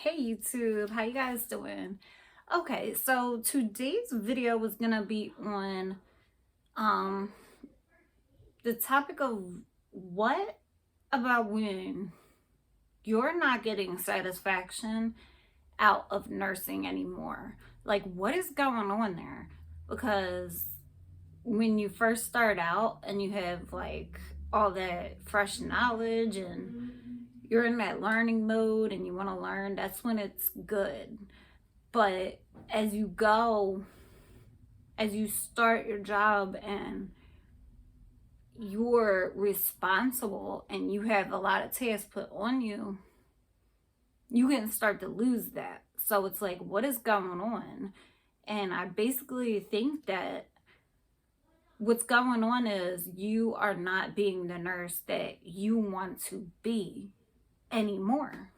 Hey YouTube, how you guys doing? Okay, so today's video was gonna be on um the topic of what about when you're not getting satisfaction out of nursing anymore. Like, what is going on there? Because when you first start out and you have like all that fresh knowledge and you're in that learning mode and you want to learn, that's when it's good. But as you go, as you start your job and you're responsible and you have a lot of tasks put on you, you can start to lose that. So it's like, what is going on? And I basically think that what's going on is you are not being the nurse that you want to be anymore.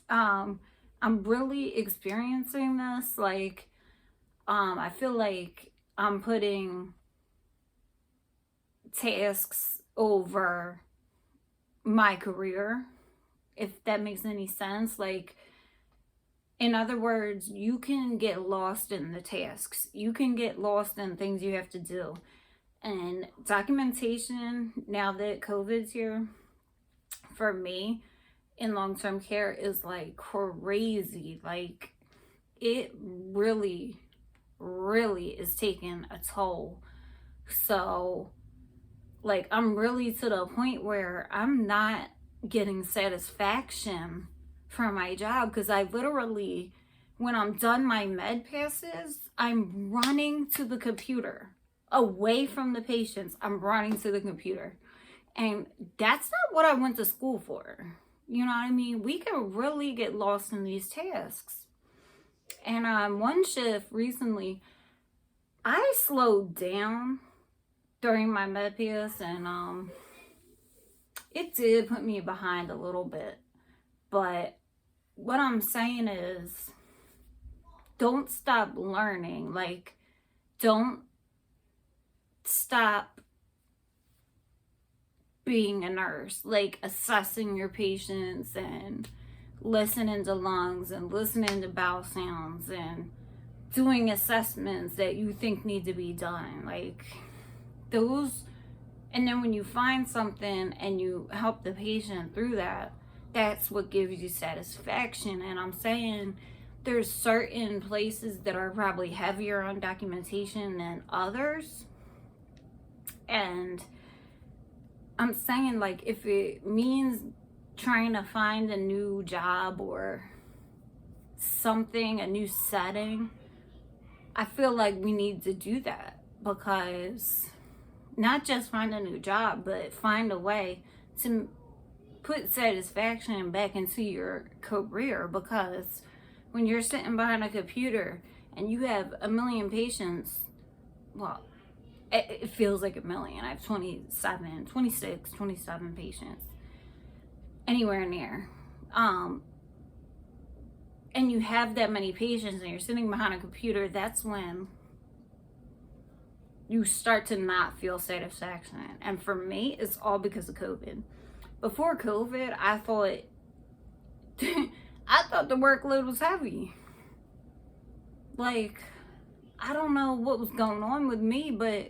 I'm really experiencing this. Like, I feel like I'm putting tasks over my career, if that makes any sense. Like, in other words, you can get lost in the tasks. You can get lost in things you have to do. And documentation, now that COVID's here, for me, in long-term care is like crazy. Like, it really is taking a toll. So like, I'm really to the point where I'm not getting satisfaction from my job, because I literally, when I'm done my med passes, I'm running to the computer away from the patients. I'm running to the computer, and that's not what I went to school for. You know what I mean? We can really get lost in these tasks. And one shift recently, I slowed down during my med pass, and it did put me behind a little bit. But what I'm saying is, don't stop learning. Like, don't stop being a nurse, like assessing your patients and listening to lungs and listening to bowel sounds and doing assessments that you think need to be done. Like, those, and then when you find something and you help the patient through that, that's what gives you satisfaction. And I'm saying there's certain places that are probably heavier on documentation than others. And I'm saying, like, if it means trying to find a new job or something, a new setting, I feel like we need to do that. Because not just find a new job, but find a way to put satisfaction back into your career. Because when you're sitting behind a computer and you have a million patients, well, it feels like a million. I have 27 patients, anywhere near. And you have that many patients and you're sitting behind a computer, that's when you start to not feel satisfaction. And for me, it's all because of COVID. Before COVID, I thought the workload was heavy. Like, I don't know what was going on with me, but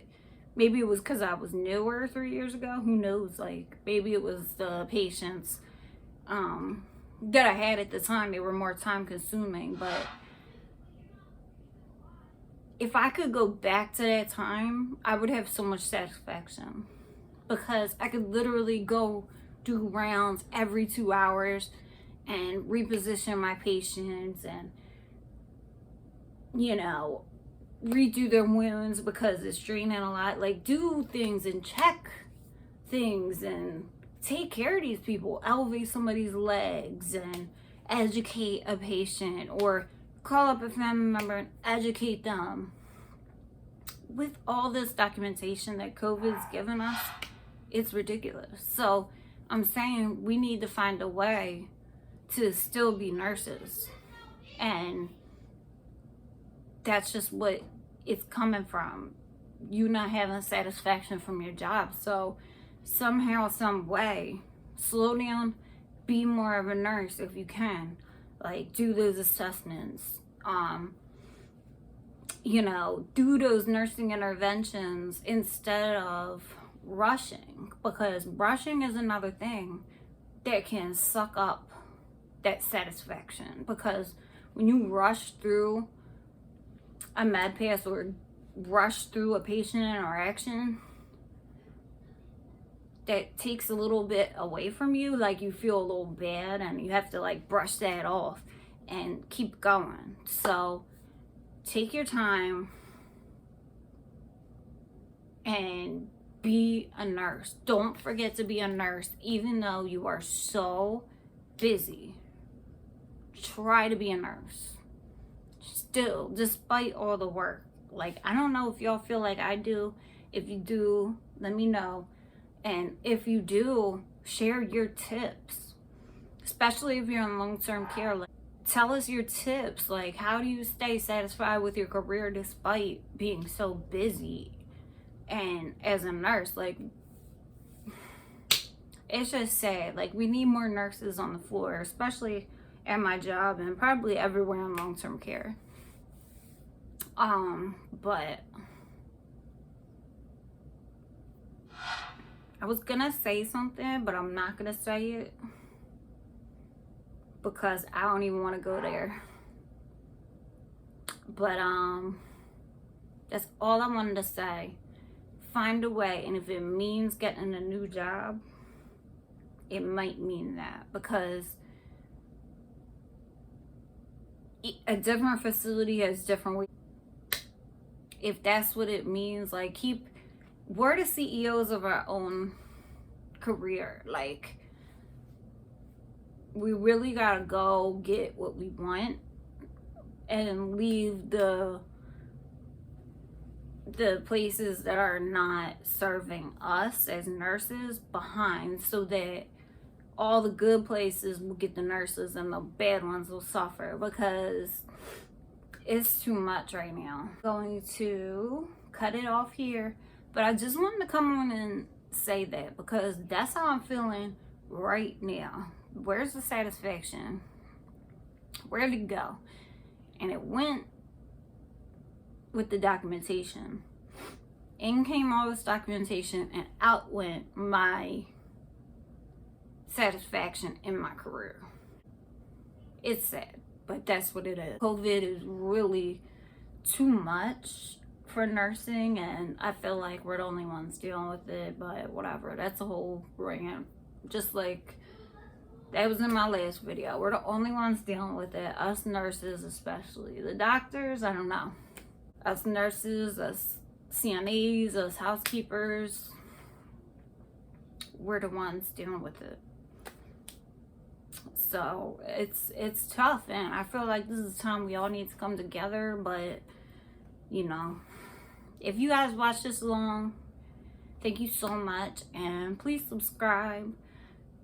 maybe it was because I was newer 3 years ago. Who knows? Like, maybe it was the patients that I had at the time. They were more time consuming. But if I could go back to that time, I would have so much satisfaction, because I could literally go do rounds every 2 hours and reposition my patients and, you know, redo their wounds because it's draining a lot. Like, do things and check things and take care of these people, elevate somebody's legs and educate a patient, or call up a family member and educate them. With all this documentation that COVID's given us, it's ridiculous. So I'm saying we need to find a way to still be nurses. And that's just what it's coming from. You not having satisfaction from your job. So somehow, some way, slow down, be more of a nurse if you can. like do those assessments, you know, do those nursing interventions instead of rushing, because rushing is another thing that can suck up that satisfaction. Because when you rush through a med pass or rush through a patient interaction, that takes a little bit away from you. Like you feel a little bad and you have to like brush that off and keep going. So take your time and be a nurse. Don't forget to be a nurse, even though you are so busy. Try to be a nurse still, despite all the work. Like, I don't know if y'all feel like I do. If you do, let me know. And if you do, share your tips, especially if you're in long-term care. Like, tell us your tips. Like, how do you stay satisfied with your career despite being so busy? And as a nurse, like, it's just sad. Like, we need more nurses on the floor, especially at my job and probably everywhere in long-term care. But I was gonna say something, but I'm not gonna say it because I don't even want to go there. But that's all I wanted to say. Find a way, and if it means getting a new job, it might mean that, because a different facility has different ways. If that's what it means, like, we're the CEOs of our own career. Like, we really gotta go get what we want and leave the places that are not serving us as nurses behind, so that all the good places will get the nurses and the bad ones will suffer, because it's too much right now. I'm going to cut it off here, but I just wanted to come on and say that because that's how I'm feeling right now. Where's the satisfaction? Where did it go? And it went with the documentation. In came all this documentation, and out went my satisfaction in my career. It's sad, but that's what it is. COVID is really too much for nursing, and I feel like we're the only ones dealing with it, but whatever. That's a whole rant. Just like that was in my last video. We're the only ones dealing with it. Us nurses especially. The doctors, I don't know. Us nurses, us CNAs, us housekeepers, we're the ones dealing with it. So it's tough, and I feel like this is the time we all need to come together. But you know, if you guys watched this long, thank you so much, and please subscribe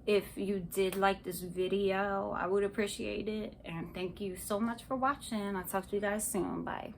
if you did like this video. I would appreciate it, and thank you so much for watching. I'll talk to you guys soon. Bye.